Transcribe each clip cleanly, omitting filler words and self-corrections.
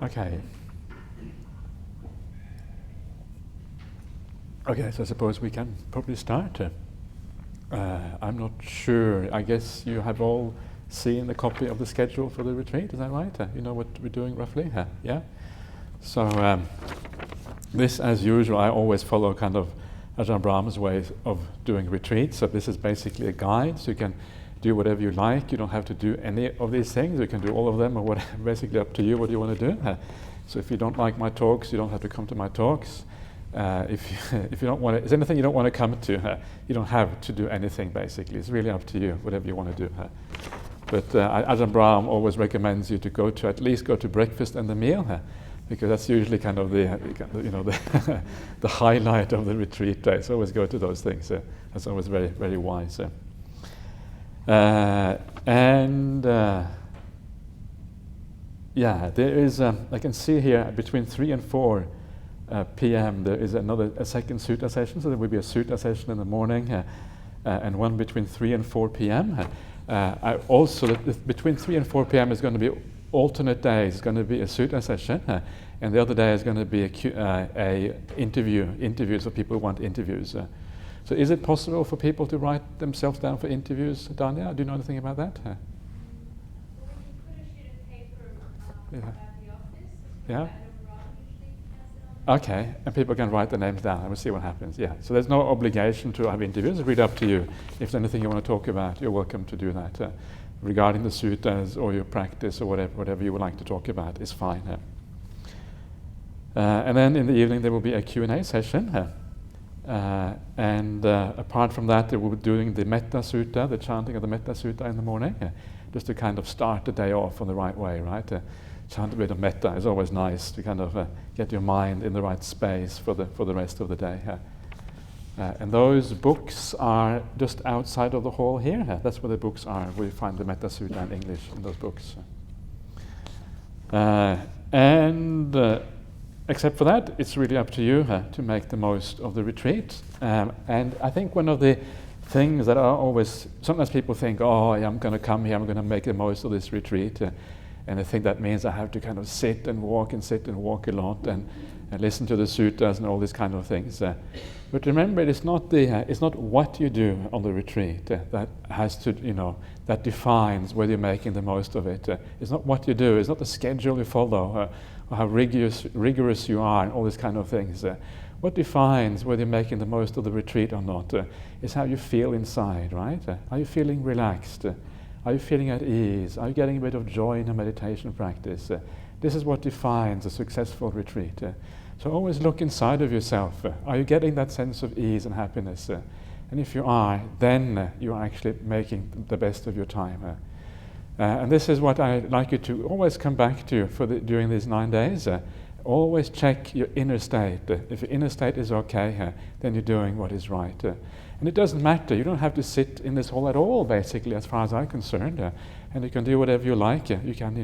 Okay. Okay, so I suppose we can probably start. I'm not sure. I guess you have all seen the copy of the schedule for the retreat, is that right? You know what we're doing roughly? Yeah? So this, as usual, I always follow kind of Ajahn Brahma's way of doing retreats. So this is basically a guide, so you can do whatever you like. You don't have to do any of these things. You can do all of them, or whatever, basically up to you what you want to do. So if you don't like my talks, you don't have to come to my talks. If you don't want to, is anything you don't want to come to, you don't have to do anything basically. It's really up to you, whatever you want to do. But Ajahn Brahm always recommends you to go to, at least go to breakfast and the meal, because that's usually kind of the the highlight of the retreat day. So always go to those things. That's always very, very wise. Yeah, there is, I can see here between 3 and 4 p.m. there is a second sutta session, so there will be a sutta session in the morning and one between 3 and 4 p.m. Also, between 3 and 4 p.m. is going to be alternate days. It's going to be a sutta session, and the other day is going to be interviews for people who want interviews. So is it possible for people to write themselves down for interviews, Danya? Do you know anything about that? Well, we can put a sheet of paper Yeah. at the office. Yeah. Adam Rob usually has it on. Okay, and people can write their names down and we'll see what happens. Yeah, so there's no obligation to have interviews. It's really up to you. If there's anything you want to talk about, you're welcome to do that. Regarding the suttas or your practice or whatever you would like to talk about is fine. And then in the evening there will be a Q&A session. And apart from that, they will be doing the Metta Sutta, the chanting of the Metta Sutta in the morning, just to kind of start the day off on the right way, right? Chant a bit of Metta is always nice to kind of get your mind in the right space for the rest of the day. And those books are just outside of the hall here. That's where the books are. We find the Metta Sutta in English in those books. Except for that, it's really up to you to make the most of the retreat. And I think one of the things that are always, sometimes people think, oh, I'm going to come here, I'm going to make the most of this retreat. And I think that means I have to kind of sit and walk a lot and listen to the suttas and all these kind of things. But remember, it's not what you do on the retreat that has to, that defines whether you're making the most of it. It's not what you do, it's not the schedule you follow, or how rigorous you are and all these kind of things. What defines whether you're making the most of the retreat or not is how you feel inside, right? Are you feeling relaxed? Are you feeling at ease? Are you getting a bit of joy in your meditation practice? This is what defines a successful retreat. So always look inside of yourself. Are you getting that sense of ease and happiness? And if you are, then you are actually making the best of your time. And this is what I'd like you to always come back to during these 9 days. Always check your inner state. If your inner state is okay, then you're doing what is right. And it doesn't matter. You don't have to sit in this hall at all, basically, as far as I'm concerned. And you can do whatever you like. You can,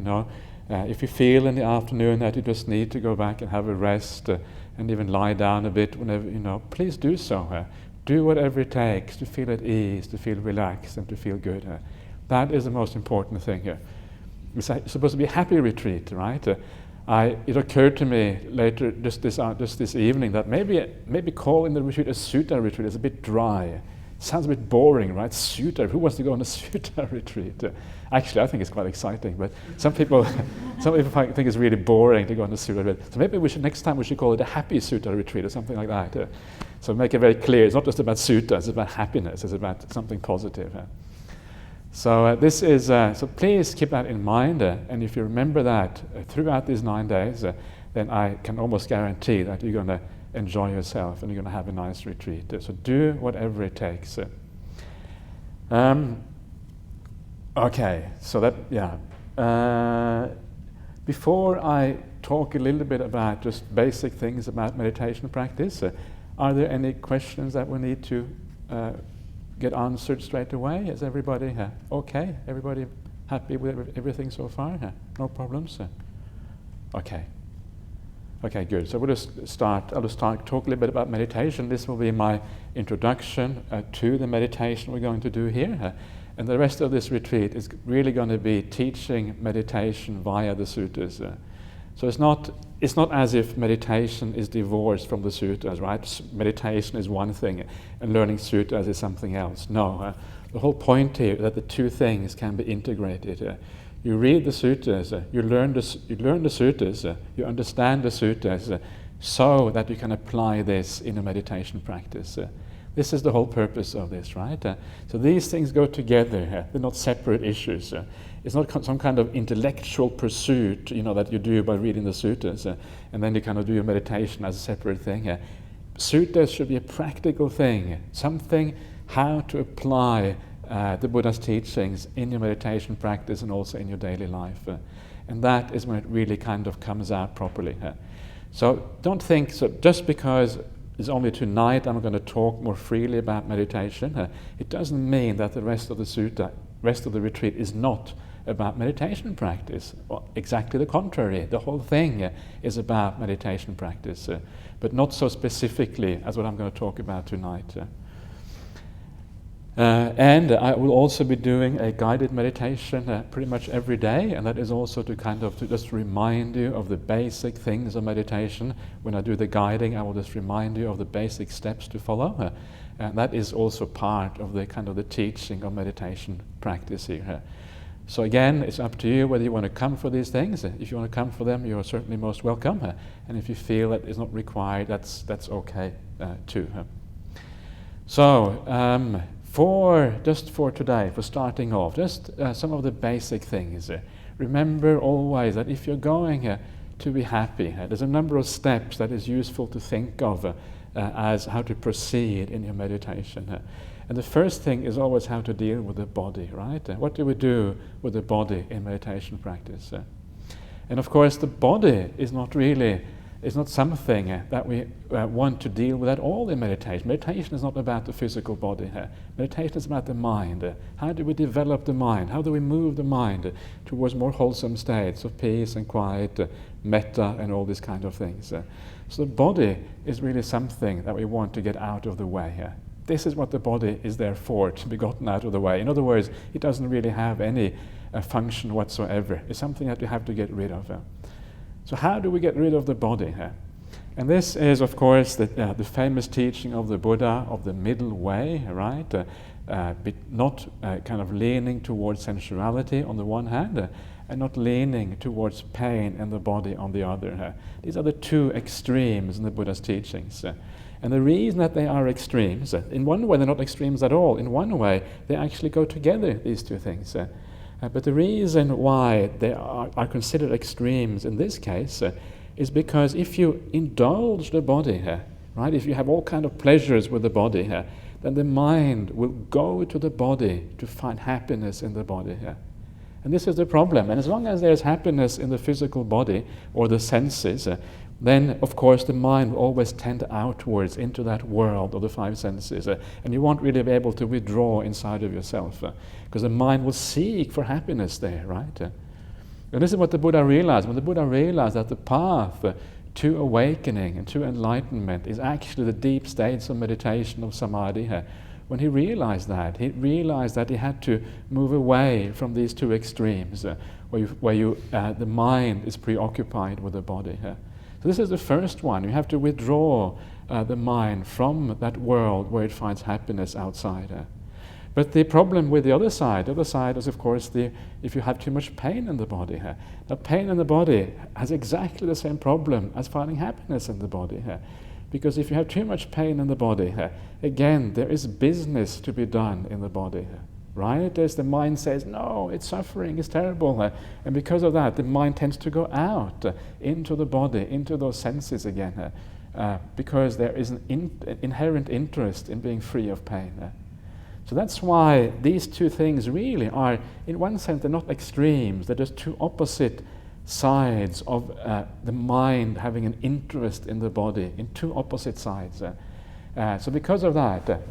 if you feel in the afternoon that you just need to go back and have a rest and even lie down a bit whenever, please do so. Do whatever it takes to feel at ease, to feel relaxed, and to feel good. That is the most important thing here. It's supposed to be a happy retreat, right? It occurred to me later, just this evening, that maybe calling the retreat a sutta retreat is a bit dry. Sounds a bit boring, right? Sutta. Who wants to go on a sutta retreat? Actually, I think it's quite exciting, but some people think it's really boring to go on a sutta retreat. So maybe next time we should call it a happy sutta retreat or something like that. So make it very clear. It's not just about sutta. It's about happiness. It's about something positive. So this is, so please keep that in mind, and if you remember that throughout these 9 days, then I can almost guarantee that you're going to enjoy yourself and you're going to have a nice retreat. So do whatever it takes. Okay, so that, before I talk a little bit about just basic things about meditation practice, are there any questions that we need to get answered straight away? Is everybody okay? Everybody happy with everything so far? No problems? Okay. Okay, good. So I'll just start talk a little bit about meditation. This will be my introduction to the meditation we're going to do here. And the rest of this retreat is really going to be teaching meditation via the suttas. So it's not as if meditation is divorced from the suttas, right? Meditation is one thing, and learning suttas is something else. No, the whole point here is that the two things can be integrated. You read the suttas, you learn the suttas, you understand the suttas, so that you can apply this in a meditation practice. This is the whole purpose of this, right? So these things go together. They're not separate issues. It's not some kind of intellectual pursuit, that you do by reading the suttas, and then you kind of do your meditation as a separate thing. Suttas should be a practical thing, something how to apply the Buddha's teachings in your meditation practice and also in your daily life. And that is when it really kind of comes out properly. So don't think, so just because it's only tonight I'm going to talk more freely about meditation, it doesn't mean that the rest of the sutta, rest of the retreat is not about meditation practice. Well, exactly the contrary. The whole thing is about meditation practice, but not so specifically as what I'm going to talk about tonight. And I will also be doing a guided meditation pretty much every day, and that is also to just remind you of the basic things of meditation. When I do the guiding, I will just remind you of the basic steps to follow, and that is also part of the teaching of meditation practice here. So again, it's up to you whether you want to come for these things. If you want to come for them, you're certainly most welcome, and if you feel that it's not required, that's okay too. So. For today, for starting off, just some of the basic things. Remember always that if you're going to be happy, there's a number of steps that is useful to think of as how to proceed in your meditation. And the first thing is always how to deal with the body, right? What do we do with the body in meditation practice? And of course, the body is not something that we want to deal with at all in meditation. Meditation is not about the physical body. Meditation is about the mind. How do we develop the mind? How do we move the mind towards more wholesome states of peace and quiet, metta, and all these kind of things? So the body is really something that we want to get out of the way. This is what the body is there for, to be gotten out of the way. In other words, it doesn't really have any function whatsoever. It's something that you have to get rid of. So how do we get rid of the body? And this is, of course, the famous teaching of the Buddha of the middle way, right? Not kind of leaning towards sensuality on the one hand, and not leaning towards pain in the body on the other. These are the two extremes in the Buddha's teachings. And the reason that they are extremes, in one way they're not extremes at all. In one way, they actually go together, these two things. But the reason why they are considered extremes in this case is because if you indulge the body, right, if you have all kind of pleasures with the body, then the mind will go to the body to find happiness in the body. And this is the problem. And as long as there's happiness in the physical body or the senses, then of course the mind will always tend outwards into that world of the five senses, and you won't really be able to withdraw inside of yourself, because the mind will seek for happiness there, right? And this is what the Buddha realized. When the Buddha realized that the path to awakening and to enlightenment is actually the deep states of meditation, of samadhi, when he realized that he had to move away from these two extremes, where the mind is preoccupied with the body. So this is the first one. You have to withdraw the mind from that world where it finds happiness outside. But the problem with the other side is, of course, if you have too much pain in the body. Now, pain in the body has exactly the same problem as finding happiness in the body. Because if you have too much pain in the body, again, there is business to be done in the body. Right? As the mind says, no, it's suffering, it's terrible. And because of that, the mind tends to go out into the body, into those senses again, because there is an inherent interest in being free of pain. So that's why these two things really are, in one sense, they're not extremes, they're just two opposite sides of the mind having an interest in the body, in two opposite sides. So because of that,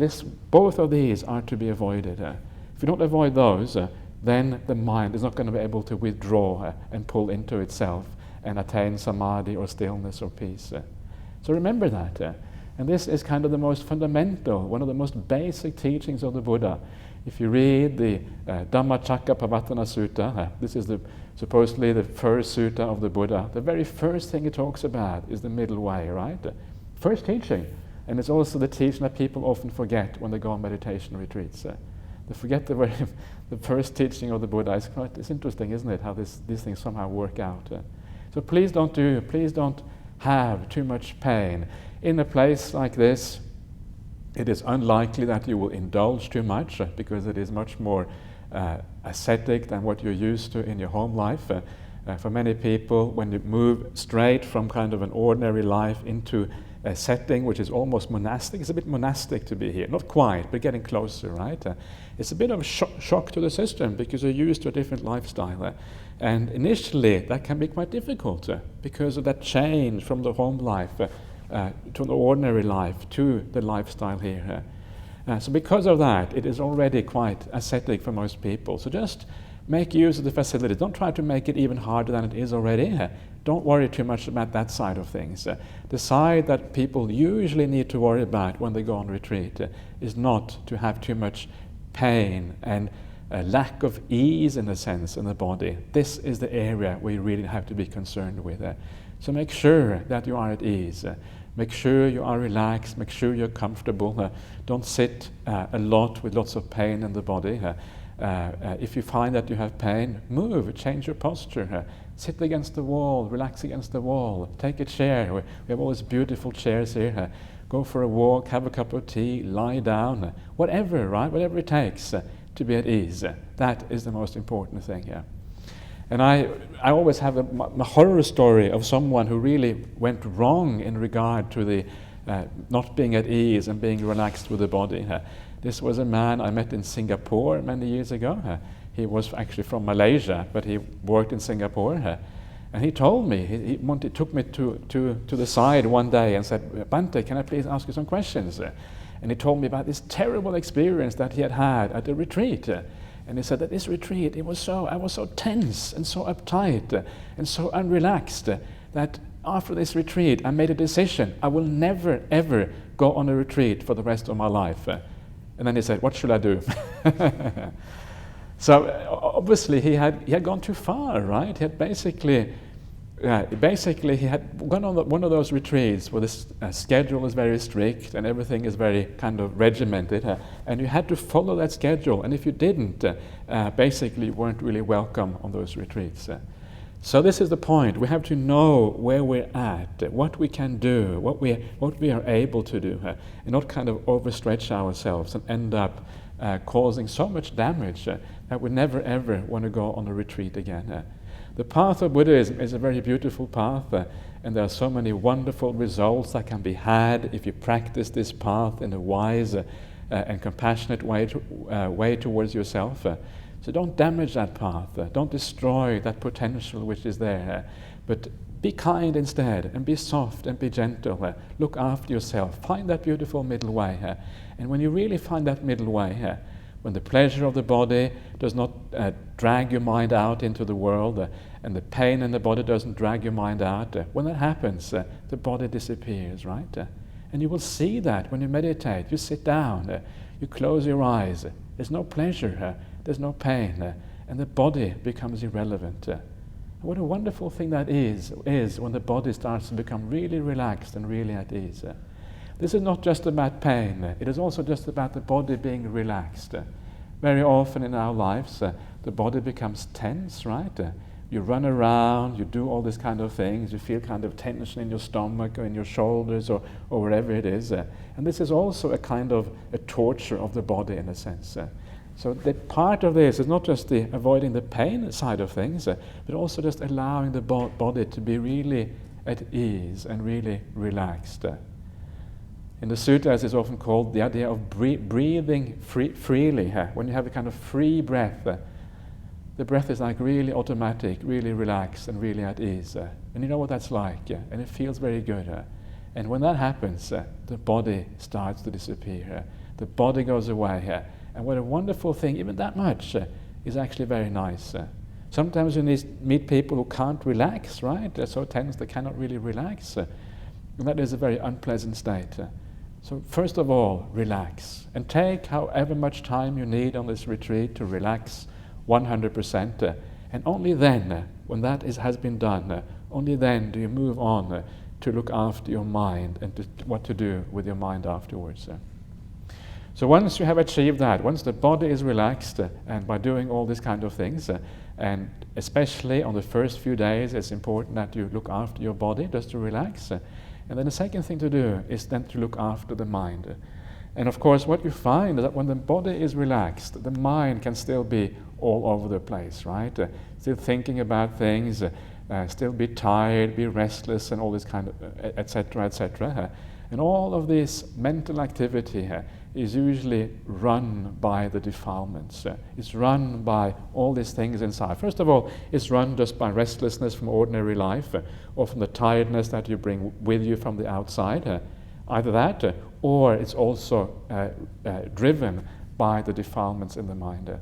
both of these are to be avoided. If you don't avoid those, then the mind is not going to be able to withdraw and pull into itself and attain samadhi or stillness or peace. So remember that. And this is kind of the most fundamental, one of the most basic teachings of the Buddha, If you read the Dhammacakkappavattana Sutta, this is supposedly the first sutta of the Buddha, the very first thing it talks about is the middle way, right? First teaching. And it's also the teaching that people often forget when they go on meditation retreats. They forget the first teaching of the Buddha. It's interesting, isn't it, how these things somehow work out. So please don't have too much pain. In a place like this, it is unlikely that you will indulge too much because it is much more ascetic than what you're used to in your home life. For many people, when you move straight from kind of an ordinary life into a setting which is almost monastic, it's a bit monastic to be here. Not quite, but getting closer, right? It's a bit of a shock to the system because you're used to a different lifestyle. And initially, that can be quite difficult because of that change from the home life to the ordinary life to the lifestyle here. So because of that, it is already quite ascetic for most people. So just make use of the facilities. Don't try to make it even harder than it is already. Don't worry too much about that side of things. The side that people usually need to worry about when they go on retreat is not to have too much pain and a lack of ease, in a sense, in the body. This is the area we really have to be concerned with. So make sure that you are at ease. Make sure you are relaxed. Make sure you're comfortable. Don't sit a lot with lots of pain in the body. If you find that you have pain, move, change your posture. Sit against the wall, relax against the wall. Take a chair. We have all these beautiful chairs here. Go for a walk, have a cup of tea, lie down. Whatever, right? Whatever it takes to be at ease. That is the most important thing here. And I always have a horror story of someone who really went wrong in regard to the not being at ease and being relaxed with the body. This was a man I met in Singapore many years ago. He was actually from Malaysia, but he worked in Singapore. And he told me, he took me to the side one day and said, "Bhante, can I please ask you some questions?" And he told me about this terrible experience that he had at a retreat. And he said that this retreat, I was so tense and so uptight and so unrelaxed that after this retreat I made a decision. I will never ever go on a retreat for the rest of my life. And then he said, "What should I do?" So obviously he had gone too far, right? He had basically he had gone on one of those retreats where the schedule is very strict and everything is very kind of regimented, and you had to follow that schedule. And if you didn't, basically you weren't really welcome on those retreats. So this is the point. We have to know where we're at, what we can do, what we are able to do, and not kind of overstretch ourselves and end up causing so much damage that we never ever want to go on a retreat again. The path of Buddhism is a very beautiful path, and there are so many wonderful results that can be had if you practice this path in a wise and compassionate way towards yourself. So don't damage that path, don't destroy that potential which is there, but be kind instead, and be soft and be gentle. Look after yourself, find that beautiful middle way. And when you really find that middle way, when the pleasure of the body does not drag your mind out into the world, and the pain in the body doesn't drag your mind out, when that happens, the body disappears, right? And you will see that when you meditate. You sit down, you close your eyes, there's no pleasure, there's no pain, and the body becomes irrelevant. What a wonderful thing that is when the body starts to become really relaxed and really at ease. This is not just about pain, it is also just about the body being relaxed. Very often in our lives, the body becomes tense, right? You run around, you do all these kind of things, you feel kind of tension in your stomach or in your shoulders or wherever it is. And this is also a kind of a torture of the body in a sense. So the part of this is not just the avoiding the pain side of things, but also just allowing the body to be really at ease and really relaxed. In the sutras, it's often called the idea of breathing freely. When you have a kind of free breath, the breath is like really automatic, really relaxed, and really at ease. And you know what that's like, and it feels very good. And when that happens, the body starts to disappear. The body goes away. And what a wonderful thing, even that much, is actually very nice. Sometimes you meet people who can't relax, right? They're so tense they cannot really relax. And that is a very unpleasant state. So first of all, relax. And take however much time you need on this retreat to relax 100%. And only then, when that has been done, only then do you move on to look after your mind and what to do with your mind afterwards. So once you have achieved that, once the body is relaxed, and by doing all these kind of things, and especially on the first few days, it's important that you look after your body, just to relax. And then the second thing to do is then to look after the mind. And of course, what you find is that when the body is relaxed, the mind can still be all over the place, right? Still thinking about things, still be tired, be restless, and all this kind of, etc., etc. And all of this mental activity is usually run by the defilements. It's run by all these things inside. First of all, it's run just by restlessness from ordinary life, or from the tiredness that you bring with you from the outside. Either that, or it's also driven by the defilements in the mind.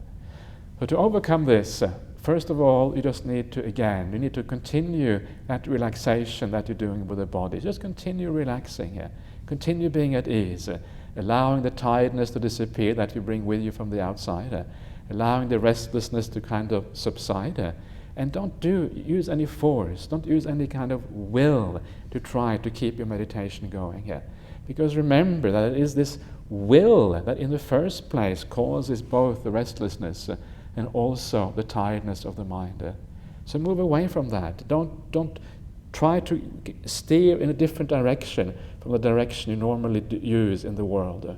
So to overcome this, first of all, you just need to continue that relaxation that you're doing with the body. Just continue relaxing, continue being at ease, allowing the tiredness to disappear that you bring with you from the outside, allowing the restlessness to kind of subside, and don't use any force, don't use any kind of will to try to keep your meditation going. Because remember that it is this will that in the first place causes both the restlessness and also the tiredness of the mind. So move away from that. Don't try to steer in a different direction from the direction you normally use in the world.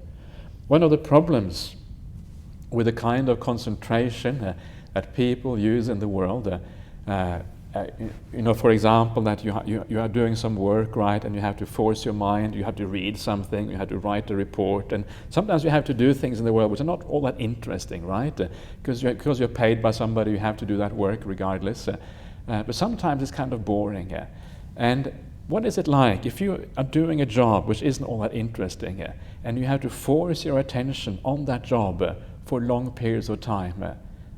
One of the problems with the kind of concentration that people use in the world, for example, that you are doing some work, right, and you have to force your mind, you have to read something, you have to write a report, and sometimes you have to do things in the world which are not all that interesting, right? Because you're paid by somebody, you have to do that work regardless. But sometimes it's kind of boring. And what is it like if you are doing a job which isn't all that interesting, and you have to force your attention on that job for long periods of time?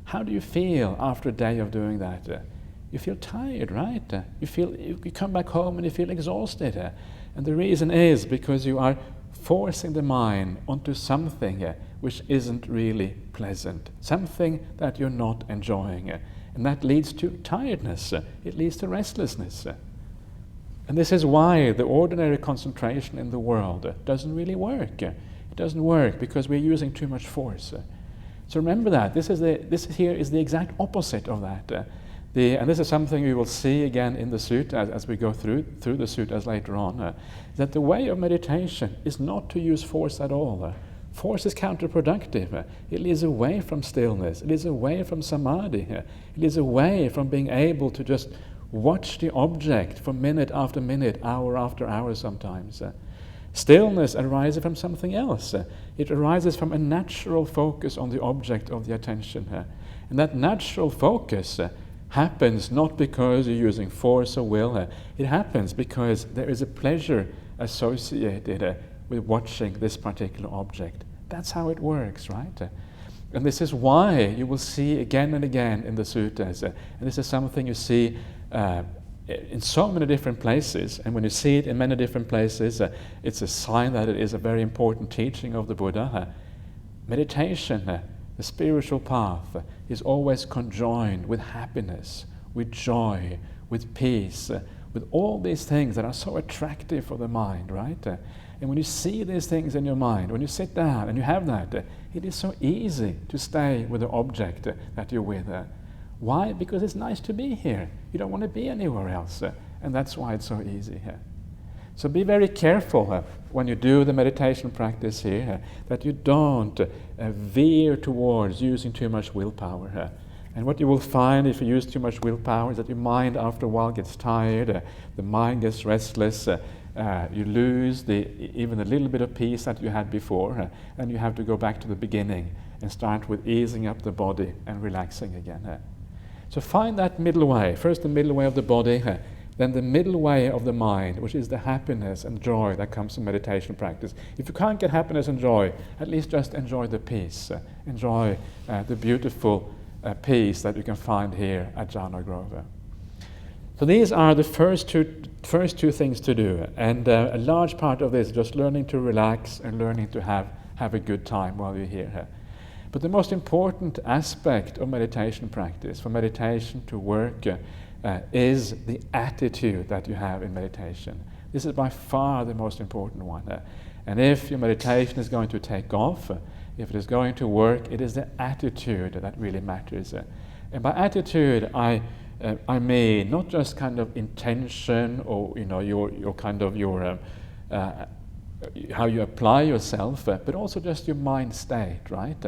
How do you feel after a day of doing that? You feel tired, right? You come back home and you feel exhausted. And the reason is because you are forcing the mind onto something which isn't really pleasant, something that you're not enjoying. And that leads to tiredness, it leads to restlessness. And this is why the ordinary concentration in the world doesn't really work. It doesn't work because we're using too much force. So remember that. This here is the exact opposite of that. And this is something we will see again in the Sutta as we go through the Suttas later on, that the way of meditation is not to use force at all. Force is counterproductive. It leads away from stillness. It leads away from samadhi. It leads away from being able to just watch the object for minute after minute, hour after hour sometimes. Stillness arises from something else. It arises from a natural focus on the object of the attention. And that natural focus happens not because you're using force or will. It happens because there is a pleasure associated with watching this particular object. That's how it works, right? And this is why you will see again and again in the suttas, and this is something you see in so many different places, and when you see it in many different places, it's a sign that it is a very important teaching of the Buddha. Meditation, the spiritual path, is always conjoined with happiness, with joy, with peace, with all these things that are so attractive for the mind, right? And when you see these things in your mind, when you sit down and you have that, it is so easy to stay with the object that you're with. Why? Because it's nice to be here. You don't want to be anywhere else. And that's why it's so easy here. So be very careful when you do the meditation practice here, that you don't veer towards using too much willpower. And what you will find if you use too much willpower is that your mind after a while gets tired, the mind gets restless, you lose even a little bit of peace that you had before, and you have to go back to the beginning and start with easing up the body and relaxing again. So find that middle way. First the middle way of the body, then the middle way of the mind, which is the happiness and joy that comes from meditation practice. If you can't get happiness and joy, at least just enjoy the peace. Enjoy the beautiful peace that you can find here at Jhana Grove. So these are the first two first two things to do, and a large part of this is just learning to relax and learning to have a good time while you're here. But the most important aspect of meditation practice, for meditation to work, is the attitude that you have in meditation. This is by far the most important one. And if your meditation is going to take off, if it is going to work, it is the attitude that really matters. And by attitude, I mean not just kind of intention or your kind of your how you apply yourself, but also just your mind state, right?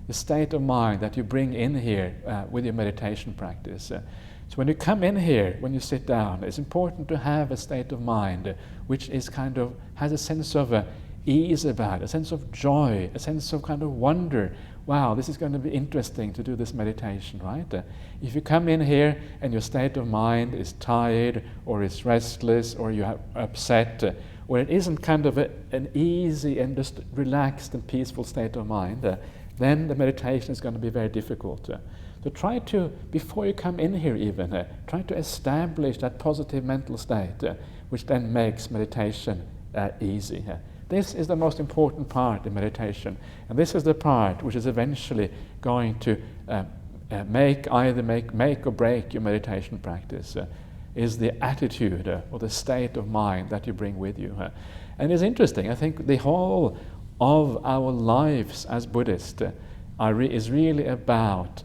The state of mind that you bring in here with your meditation practice. So when you come in here, when you sit down, it's important to have a state of mind which is kind of has a sense of ease about it, a sense of joy, a sense of kind of wonder. Wow, this is going to be interesting to do this meditation, right? If you come in here and your state of mind is tired or is restless or you're upset, or it isn't kind of an easy and just relaxed and peaceful state of mind, then the meditation is going to be very difficult. So try to, before you come in here even, try to establish that positive mental state, which then makes meditation easy. This is the most important part in meditation, and this is the part which is eventually going to make or break your meditation practice, is the attitude or the state of mind that you bring with you. And it's interesting, I think the whole of our lives as Buddhists is really about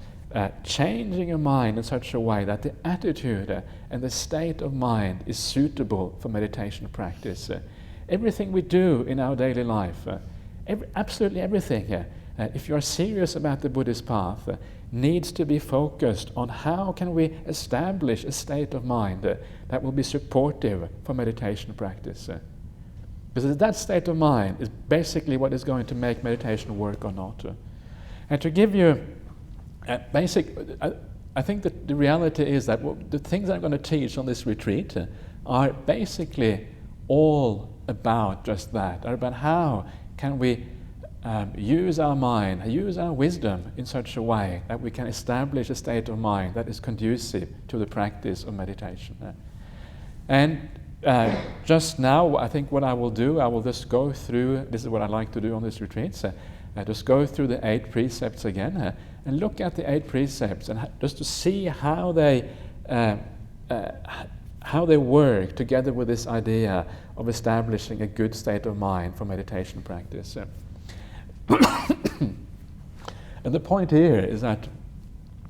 changing your mind in such a way that the attitude and the state of mind is suitable for meditation practice. Everything we do in our daily life, absolutely everything, if you are serious about the Buddhist path, needs to be focused on how can we establish a state of mind that will be supportive for meditation practice. Because that state of mind is basically what is going to make meditation work or not. And to give you I think that the reality is that the things that I'm going to teach on this retreat are basically all about just that, are about how can we use our mind, use our wisdom in such a way that we can establish a state of mind that is conducive to the practice of meditation. And just now, I think what I will do, I will just go through, this is what I like to do on this retreat, so just go through the 8 precepts again and look at the 8 precepts and just to see how they work together with this idea of establishing a good state of mind for meditation practice. And the point here is that,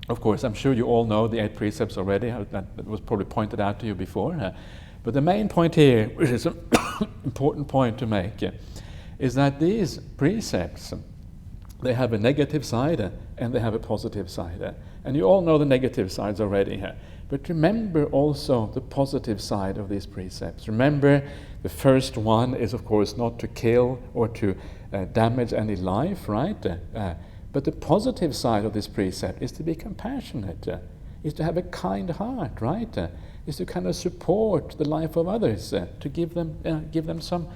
of course, I'm sure you all know the 8 precepts already, that was probably pointed out to you before, but the main point here, which is an important point to make, is that these precepts, they have a negative side and they have a positive side. And you all know the negative sides already. But remember also the positive side of these precepts. Remember, the first one is, of course, not to kill or to damage any life, right? But the positive side of this precept is to be compassionate, is to have a kind heart, right? Is to kind of support the life of others, to give them some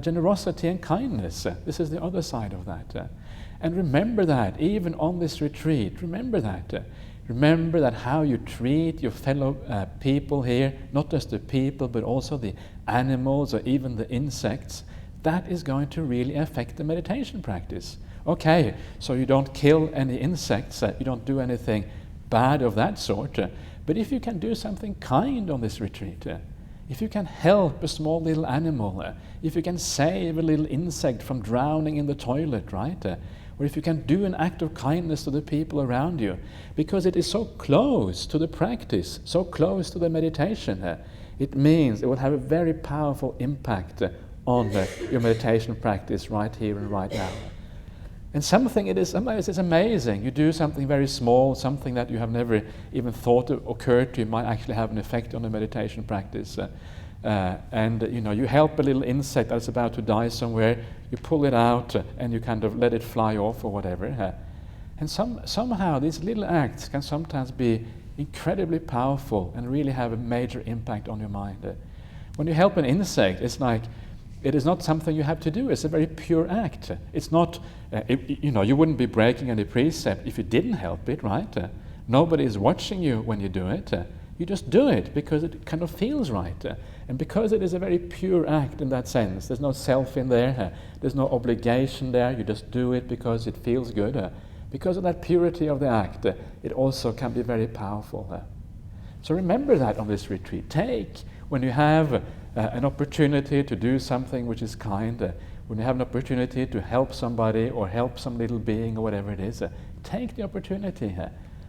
generosity and kindness. This is the other side of that. And remember that, even on this retreat, remember that how you treat your fellow people here, not just the people, but also the animals or even the insects, that is going to really affect the meditation practice. Okay, so you don't kill any insects, you don't do anything bad of that sort, but if you can do something kind on this retreat, if you can help a small little animal, if you can save a little insect from drowning in the toilet, right? Or if you can do an act of kindness to the people around you, because it is so close to the practice, so close to the meditation, it means it will have a very powerful impact on your meditation practice right here and right now. And sometimes it's amazing. You do something very small, something that you have never even thought occurred to you might actually have an effect on the meditation practice. And you help a little insect that's about to die somewhere, you pull it out and you kind of let it fly off or whatever. And somehow these little acts can sometimes be incredibly powerful and really have a major impact on your mind. When you help an insect, it's like, it is not something you have to do. It's a very pure act. It's not, you wouldn't be breaking any precept if you didn't help it, right? Nobody is watching you when you do it. You just do it because it kind of feels right. And because it is a very pure act in that sense, there's no self in there, there's no obligation there, you just do it because it feels good. Because of that purity of the act, it also can be very powerful. So remember that on this retreat. Take, when you have an opportunity to do something which is kind, when you have an opportunity to help somebody or help some little being or whatever it is, take the opportunity.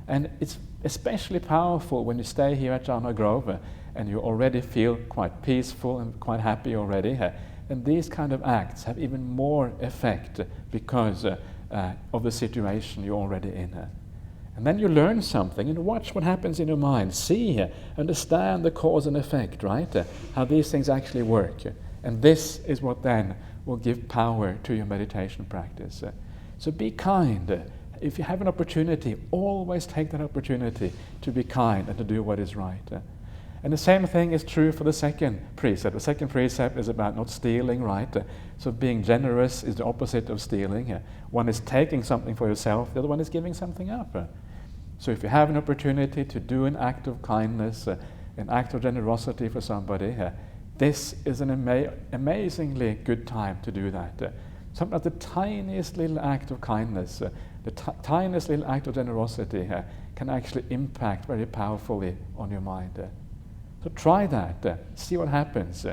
And it's especially powerful when you stay here at Jhana Grove and you already feel quite peaceful and quite happy already. And these kind of acts have even more effect because of the situation you're already in. And then you learn something and watch what happens in your mind. See, understand the cause and effect, right? How these things actually work. And this is what then will give power to your meditation practice. So be kind. If you have an opportunity, always take that opportunity to be kind and to do what is right. And the same thing is true for the second precept. The second precept is about not stealing, right? So being generous is the opposite of stealing. One is taking something for yourself, the other one is giving something up. So if you have an opportunity to do an act of kindness, an act of generosity for somebody, this is an amazingly good time to do that. Sometimes the tiniest little act of kindness, the tiniest little act of generosity can actually impact very powerfully on your mind. So try that. See what happens.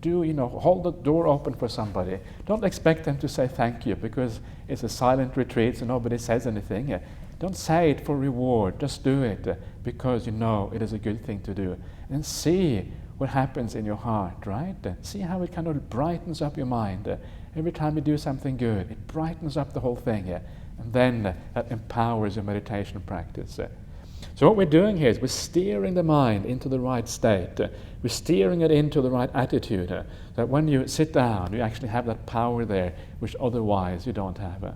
Hold the door open for somebody. Don't expect them to say thank you because it's a silent retreat, so nobody says anything. Don't say it for reward. Just do it because you know it is a good thing to do. And see what happens in your heart, right? See how it kind of brightens up your mind. Every time you do something good, it brightens up the whole thing. And then that empowers your meditation practice. So what we're doing here is we're steering the mind into the right state. We're steering it into the right attitude. That when you sit down, you actually have that power there, which otherwise you don't have.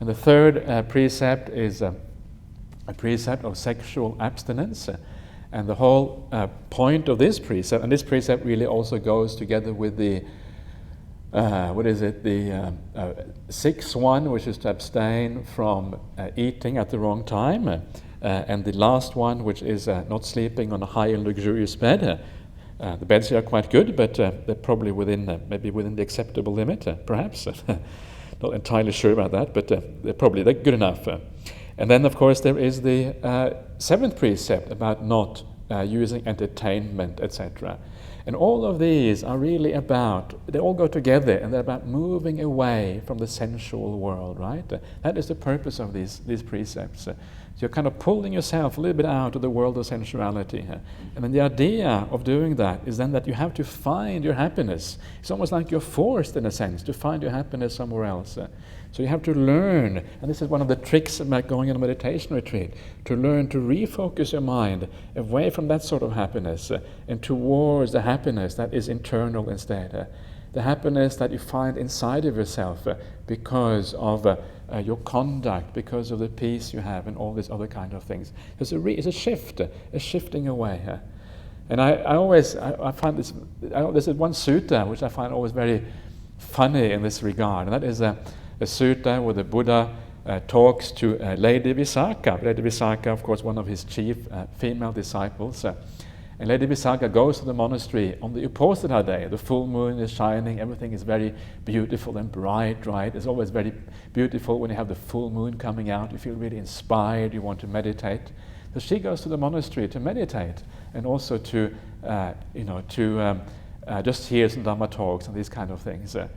And the third precept is a precept of sexual abstinence. And the whole point of this precept, and this precept really also goes together with the the sixth one, which is to abstain from eating at the wrong time. And the last one, which is not sleeping on a high and luxurious bed. The beds here are quite good, but they're probably maybe within the acceptable limit, perhaps. Not entirely sure about that, but they're good enough. And then, of course, there is the seventh precept about not using entertainment, etc. And all of these are really they all go together, and they're about moving away from the sensual world, right? That is the purpose of these precepts. So you're kind of pulling yourself a little bit out of the world of sensuality. And then the idea of doing that is then that you have to find your happiness. It's almost like you're forced, in a sense, to find your happiness somewhere else. So you have to learn, and this is one of the tricks about going on a meditation retreat, to learn to refocus your mind away from that sort of happiness and towards the happiness that is internal instead. The happiness that you find inside of yourself because of your conduct, because of the peace you have and all these other kind of things. It's a shift, a shifting away. And I find this is one sutta which I find always very funny in this regard, and that is a sutta where the Buddha talks to Lady Visakha. Lady Visakha, of course, one of his chief female disciples. And Lady Visakha goes to the monastery on the Uposatha day. The full moon is shining, everything is very beautiful and bright, right? It's always very beautiful when you have the full moon coming out. You feel really inspired, you want to meditate. So she goes to the monastery to meditate and also to just hear some Dhamma talks and these kind of things. And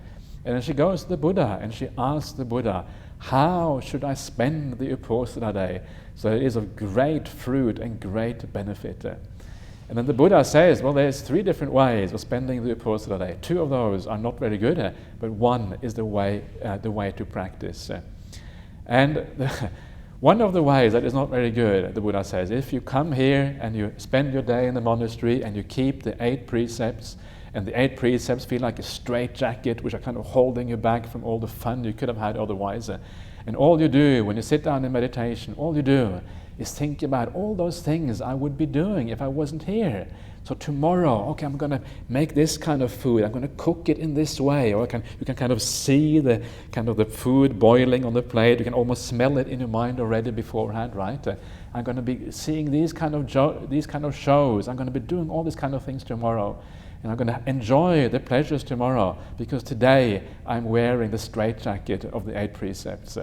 then she goes to the Buddha and she asks the Buddha, how should I spend the Uposatha day so that it is of great fruit and great benefit? And then the Buddha says, well, there's 3 different ways of spending the Uposatha day. 2 of those are not very good, but one is the way to practice. And one of the ways that is not very good, the Buddha says, if you come here and you spend your day in the monastery and you keep the 8 precepts, and the 8 precepts feel like a straitjacket which are kind of holding you back from all the fun you could have had otherwise. And all you do when you sit down in meditation, all you do is think about all those things I would be doing if I wasn't here. So tomorrow, okay, I'm going to make this kind of food. I'm going to cook it in this way. Or you can kind of see the kind of the food boiling on the plate. You can almost smell it in your mind already beforehand, right? I'm going to be seeing these kind of shows. I'm going to be doing all these kind of things tomorrow. And I'm going to enjoy the pleasures tomorrow because today I'm wearing the straitjacket of the 8 precepts.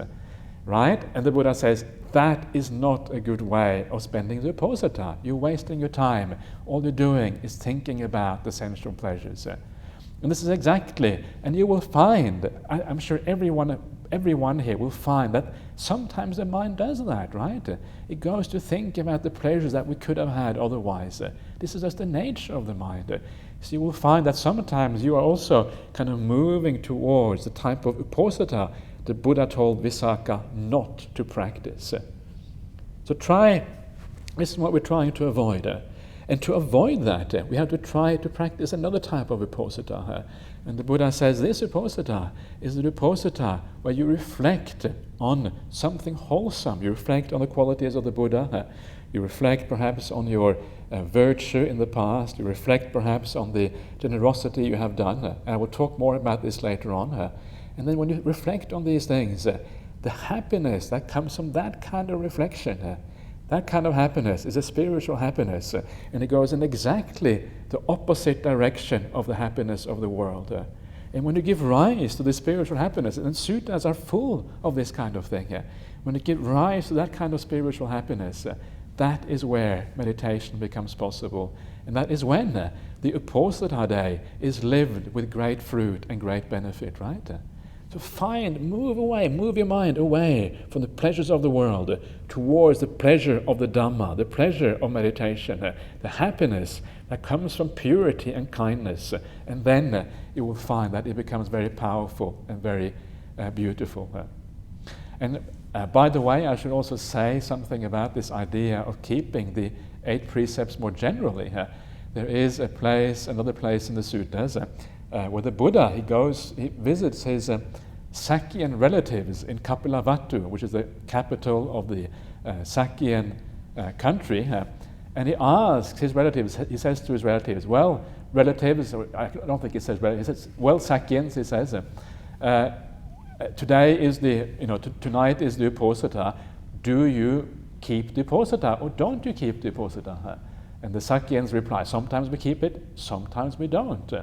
Right? And the Buddha says, that is not a good way of spending the uposatha. You're wasting your time. All you're doing is thinking about the sensual pleasures. And this is exactly, and you will find, I'm sure everyone here will find that sometimes the mind does that, right? It goes to think about the pleasures that we could have had otherwise. This is just the nature of the mind. So you will find that sometimes you are also kind of moving towards the type of uposatha the Buddha told Visakha not to practice. So this is what we're trying to avoid. And to avoid that, we have to try to practice another type of uposatha. And the Buddha says this uposatha is the uposatha where you reflect on something wholesome. You reflect on the qualities of the Buddha. You reflect perhaps on your virtue in the past. You reflect perhaps on the generosity you have done. And I will talk more about this later on. And then when you reflect on these things, the happiness that comes from that kind of reflection, that kind of happiness is a spiritual happiness, and it goes in exactly the opposite direction of the happiness of the world. And when you give rise to the spiritual happiness, and suttas are full of this kind of thing, when you give rise to that kind of spiritual happiness, that is where meditation becomes possible. And that is when the uposatha day is lived with great fruit and great benefit, right? So move your mind away from the pleasures of the world towards the pleasure of the Dhamma, the pleasure of meditation, the happiness that comes from purity and kindness. And then you will find that it becomes very powerful and very beautiful. And by the way, I should also say something about this idea of keeping the 8 precepts more generally. There is another place in the suttas where the Buddha, he visits his Sakyan relatives in Kapilavatthu, which is the capital of the Sakyan country, and he asks his relatives, he says to his relatives, well, relatives, I don't think he says relatives, he says, well, Sakyans, he says, tonight is the uposatha, do you keep the uposatha or don't you keep the uposatha? And the Sakyans reply, sometimes we keep it, sometimes we don't.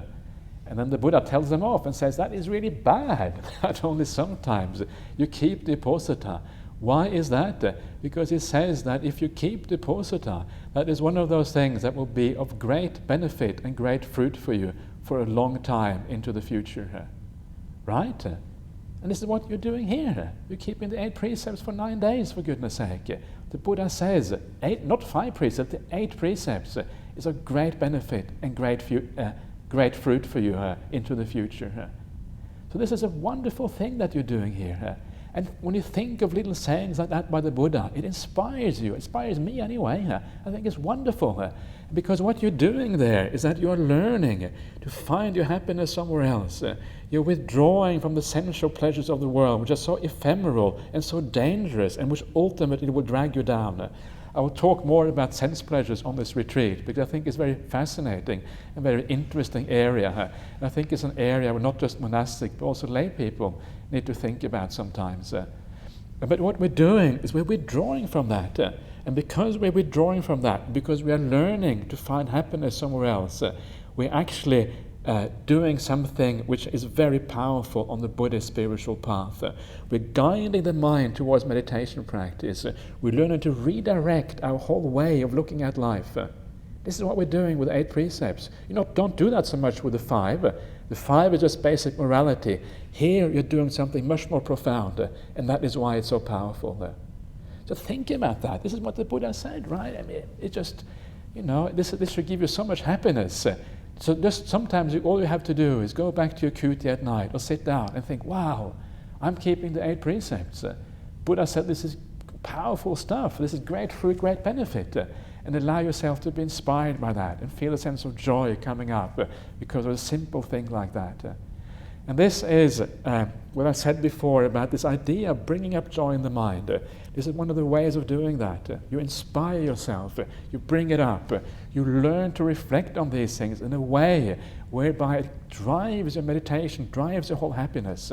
And then the Buddha tells them off and says, that is really bad, that only sometimes you keep the uposatha. Why is that? Because he says that if you keep the uposatha, that is one of those things that will be of great benefit and great fruit for you for a long time into the future. Right? And this is what you're doing here. You're keeping the 8 precepts for 9 days, for goodness sake. The Buddha says, 8, not 5 precepts, the 8 precepts is of great benefit and great fruit for you into the future. So this is a wonderful thing that you're doing here. And when you think of little sayings like that by the Buddha, it inspires you. It inspires me anyway. I think it's wonderful. Because what you're doing there is that you're learning to find your happiness somewhere else. You're withdrawing from the sensual pleasures of the world, which are so ephemeral and so dangerous, and which ultimately will drag you down. I will talk more about sense pleasures on this retreat because I think it's very fascinating and very interesting area. And I think it's an area where not just monastic but also lay people need to think about sometimes. But what we're doing is we're withdrawing from that. And because we're withdrawing from that, because we are learning to find happiness somewhere else, we're actually doing something which is very powerful on the Buddhist spiritual path. We're guiding the mind towards meditation practice. We're learning to redirect our whole way of looking at life. This is what we're doing with 8 precepts. Don't do that so much with the 5. The 5 is just basic morality. Here you're doing something much more profound, and that is why it's so powerful. So think about that. This is what the Buddha said, right? I mean, it just, this should give you so much happiness. So just sometimes all you have to do is go back to your kuti at night or sit down and think, wow, I'm keeping the 8 precepts. Buddha said this is powerful stuff. This is great fruit, great benefit. And allow yourself to be inspired by that and feel a sense of joy coming up because of a simple thing like that. And this is what I said before about this idea of bringing up joy in the mind. This is one of the ways of doing that. You inspire yourself, you bring it up, you learn to reflect on these things in a way whereby it drives your meditation, drives your whole happiness.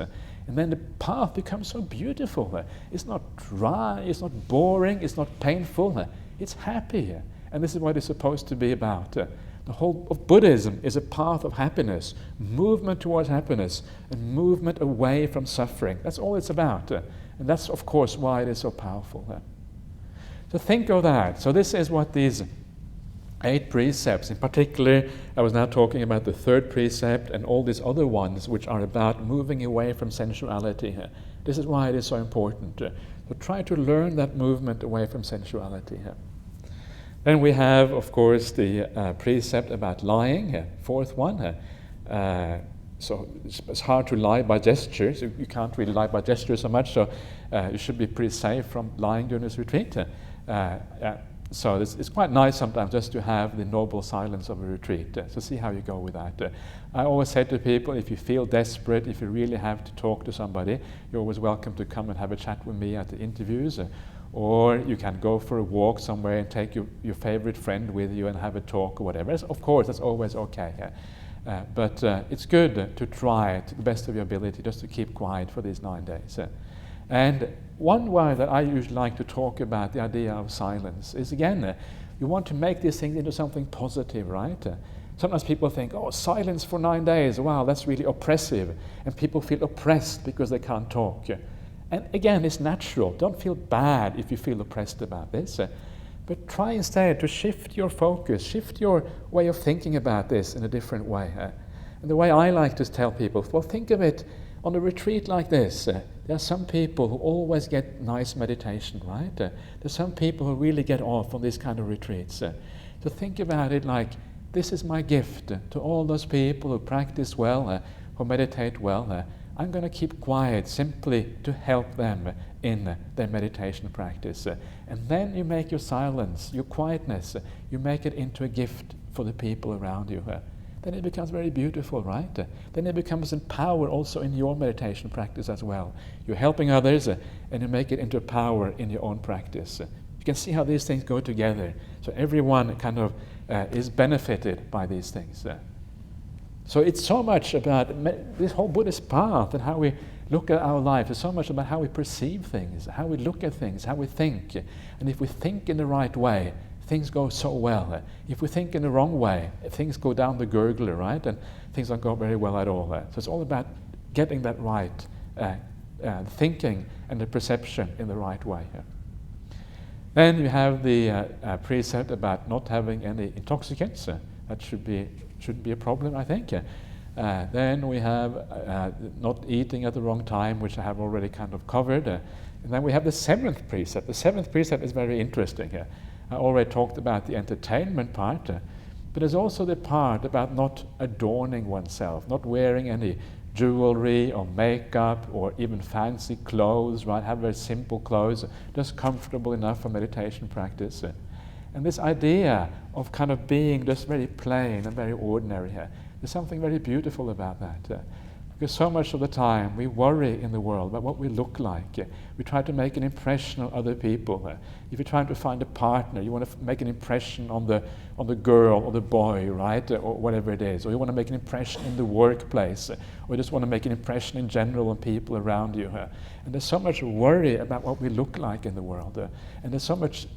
And then the path becomes so beautiful. It's not dry, it's not boring, it's not painful. It's happy. And this is what it's supposed to be about. The whole of Buddhism is a path of happiness, movement towards happiness, and movement away from suffering. That's all it's about. And that's, of course, why it is so powerful. So think of that. So this is what these 8 precepts, in particular, I was now talking about the 3rd precept and all these other ones which are about moving away from sensuality. This is why it is so important. So try to learn that movement away from sensuality. Then we have, of course, the precept about lying, 4th one. So it's hard to lie by gestures. You can't really lie by gestures so much, so you should be pretty safe from lying during this retreat. So it's quite nice sometimes just to have the noble silence of a retreat. So see how you go with that. I always say to people, if you feel desperate, if you really have to talk to somebody, you're always welcome to come and have a chat with me at the interviews. Or you can go for a walk somewhere and take your favorite friend with you and have a talk or whatever. Of course, that's always okay. But it's good to try to the best of your ability just to keep quiet for these 9 days. And one way that I usually like to talk about the idea of silence is, again, you want to make these things into something positive, right? Sometimes people think, oh, silence for 9 days, wow, that's really oppressive. And people feel oppressed because they can't talk. And again, it's natural. Don't feel bad if you feel oppressed about this. But try instead to shift your focus, shift your way of thinking about this in a different way. And the way I like to tell people, well, think of it on a retreat like this. There are some people who always get nice meditation, right? There's some people who really get off on these kind of retreats. So think about it like, this is my gift to all those people who practice well, who meditate well. I'm going to keep quiet simply to help them in their meditation practice. And then you make your silence, your quietness, you make it into a gift for the people around you. Then it becomes very beautiful, right? Then it becomes in power also in your meditation practice as well. You're helping others and you make it into power in your own practice. You can see how these things go together. So everyone kind of is benefited by these things. So it's so much about this whole Buddhist path and how we look at our life. It's so much about how we perceive things, how we look at things, how we think. And if we think in the right way, things go so well. If we think in the wrong way, things go down the gurgler, right? And things don't go very well at all. So it's all about getting that right, thinking and the perception in the right way. Then you have the precept about not having any intoxicants. That shouldn't be a problem, I think. Then we have not eating at the wrong time, which I have already kind of covered. And then we have the 7th precept. The 7th precept is very interesting. I already talked about the entertainment part, but there's also the part about not adorning oneself, not wearing any jewelry or makeup or even fancy clothes, right? Have very simple clothes, just comfortable enough for meditation practice. And this idea of kind of being just very plain and very ordinary here, there's something very beautiful about that. Because so much of the time we worry in the world about what we look like. We try to make an impression on other people. If you're trying to find a partner, you want to make an impression on the girl or the boy, right? Or whatever it is. Or you want to make an impression in the workplace. Or you just want to make an impression in general on people around you. And there's so much worry about what we look like in the world. And there's so much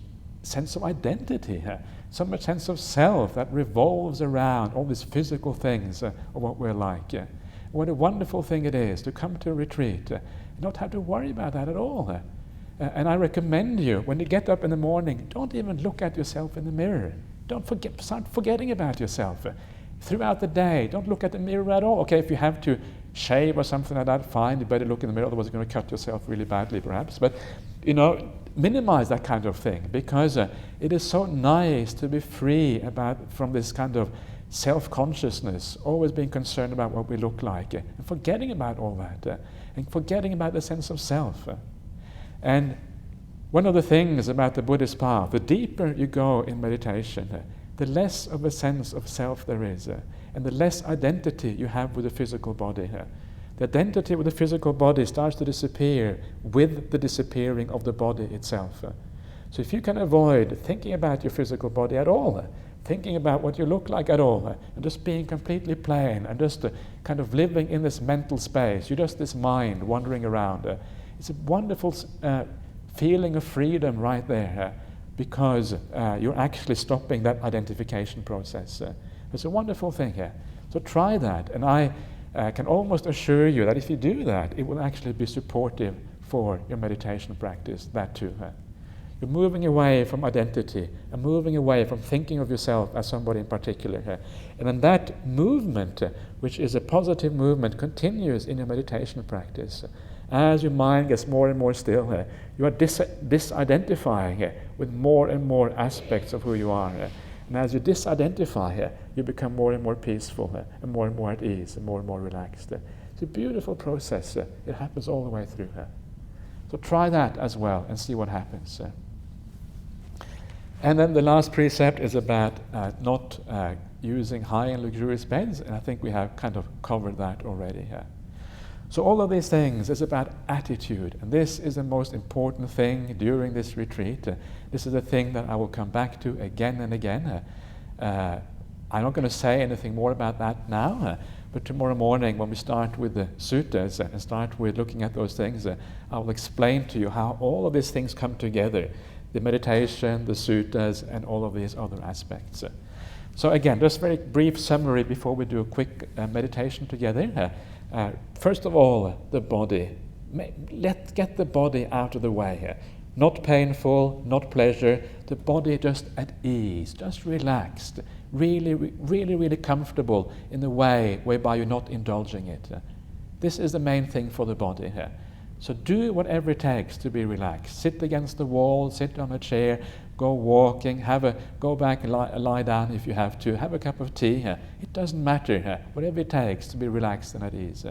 sense of identity, so much sense of self that revolves around all these physical things of what we're like. What a wonderful thing it is to come to a retreat and not have to worry about that at all. And I recommend you, when you get up in the morning, don't even look at yourself in the mirror. Start forgetting about yourself. Throughout the day, don't look at the mirror at all. Okay, if you have to shave or something like that, fine, you better look in the mirror, otherwise you're going to cut yourself really badly perhaps. But, minimize that kind of thing, because it is so nice to be free from this kind of self-consciousness, always being concerned about what we look like, and forgetting about all that, and forgetting about the sense of self. And one of the things about the Buddhist path, the deeper you go in meditation, the less of a sense of self there is, and the less identity you have with the physical body. The identity with the physical body starts to disappear with the disappearing of the body itself. So if you can avoid thinking about your physical body at all, thinking about what you look like at all, and just being completely plain, and just kind of living in this mental space. You're just this mind wandering around. It's a wonderful feeling of freedom right there, because you're actually stopping that identification process. It's a wonderful thing here. So try that, and I can almost assure you that if you do that, it will actually be supportive for your meditation practice, that too. You're moving away from identity and moving away from thinking of yourself as somebody in particular. And then that movement, which is a positive movement, continues in your meditation practice. As your mind gets more and more still, you are disidentifying with more and more aspects of who you are. And as you disidentify, you become more and more peaceful and more at ease and more relaxed. It's a beautiful process. It happens all the way through. So try that as well and see what happens. And then the last precept is about not using high and luxurious beds, and I think we have kind of covered that already here. So all of these things is about attitude, and this is the most important thing during this retreat. This is the thing that I will come back to again and again. I'm not going to say anything more about that now, but tomorrow morning when we start with the suttas and start with looking at those things, I will explain to you how all of these things come together. The meditation, the suttas, and all of these other aspects. So again, just a very brief summary before we do a quick meditation together. First of all, the body. Let's get the body out of the way. Not painful, not pleasure. The body just at ease, just relaxed, really comfortable in the way whereby you're not indulging it. This is the main thing for the body here. So do whatever it takes to be relaxed. Sit against the wall, sit on a chair, go walking, go back and lie down if you have to, have a cup of tea. It doesn't matter, whatever it takes to be relaxed and at ease.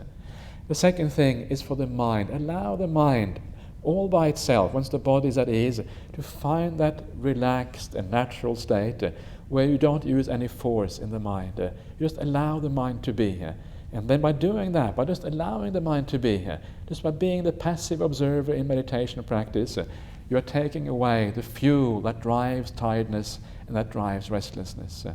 The second thing is for the mind. Allow the mind all by itself, once the body is at ease, to find that relaxed and natural state where you don't use any force in the mind. You just allow the mind to be here. And then by doing that, by just allowing the mind to be here, just by being the passive observer in meditation practice, you are taking away the fuel that drives tiredness and that drives restlessness.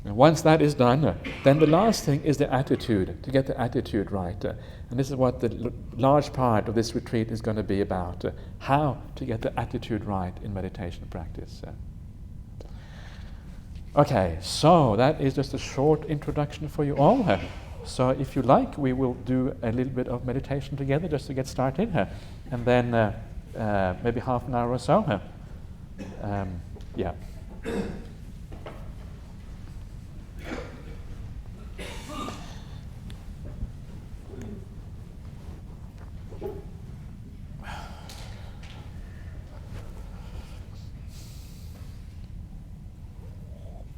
And once that is done, then the last thing is the attitude, to get the attitude right. And this is what the large part of this retreat is going to be about, how to get the attitude right in meditation practice. Okay, so that is just a short introduction for you all. So if you like, we will do a little bit of meditation together just to get started, and then maybe half an hour or so. Yeah.